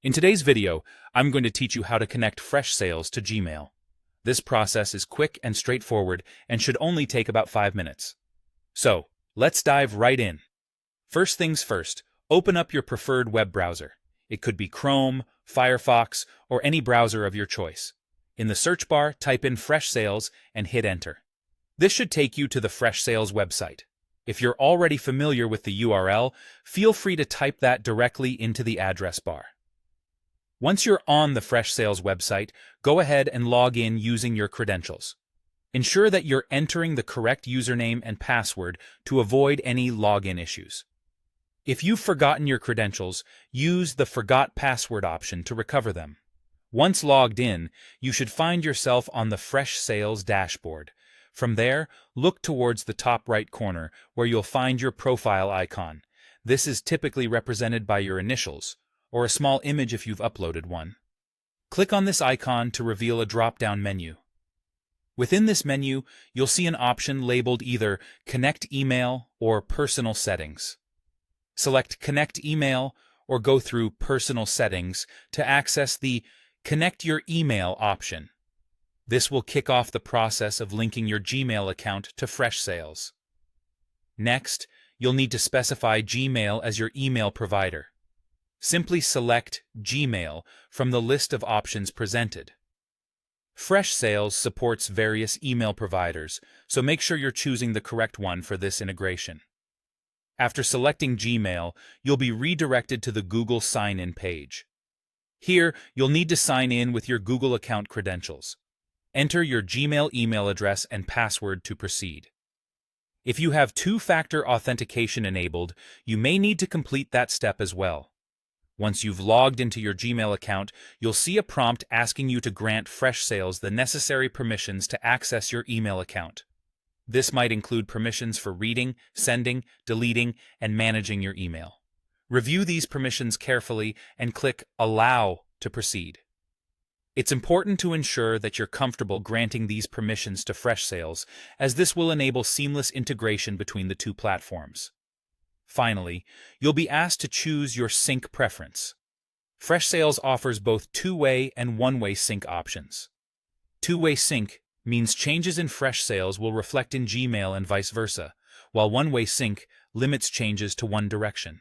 In today's video, I'm going to teach you how to connect Freshsales to Gmail. This process is quick and straightforward and should only take about 5 minutes. So, let's dive right in. First things first, open up your preferred web browser. It could be Chrome, Firefox, or any browser of your choice. In the search bar, type in Freshsales and hit enter. This should take you to the Freshsales website. If you're already familiar with the URL, feel free to type that directly into the address bar. Once you're on the Freshsales website, go ahead and log in using your credentials. Ensure that you're entering the correct username and password to avoid any login issues. If you've forgotten your credentials, use the Forgot Password option to recover them. Once logged in, you should find yourself on the Freshsales dashboard. From there, look towards the top right corner where you'll find your profile icon. This is typically represented by your initials, or a small image if you've uploaded one. Click on this icon to reveal a drop-down menu. Within this menu, you'll see an option labeled either Connect Email or Personal Settings. Select Connect Email or go through Personal Settings to access the Connect Your Email option. This will kick off the process of linking your Gmail account to Freshsales. Next, you'll need to specify Gmail as your email provider. Simply select Gmail from the list of options presented. Freshsales supports various email providers, so make sure you're choosing the correct one for this integration. After selecting Gmail, you'll be redirected to the Google sign-in page. Here, you'll need to sign in with your Google account credentials. Enter your Gmail email address and password to proceed. If you have two-factor authentication enabled, you may need to complete that step as well. Once you've logged into your Gmail account, you'll see a prompt asking you to grant Freshsales the necessary permissions to access your email account. This might include permissions for reading, sending, deleting, and managing your email. Review these permissions carefully and click Allow to proceed. It's important to ensure that you're comfortable granting these permissions to Freshsales, as this will enable seamless integration between the two platforms. Finally, you'll be asked to choose your sync preference. Freshsales offers both two-way and one-way sync options. Two-way sync means changes in Freshsales will reflect in Gmail and vice versa, while one-way sync limits changes to one direction.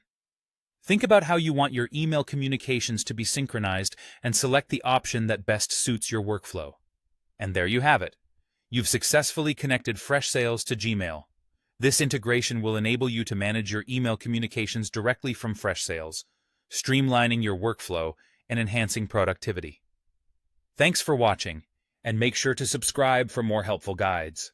Think about how you want your email communications to be synchronized and select the option that best suits your workflow. And there you have it. You've successfully connected Freshsales to Gmail. This integration will enable you to manage your email communications directly from Freshsales, streamlining your workflow and enhancing productivity. Thanks for watching, and make sure to subscribe for more helpful guides.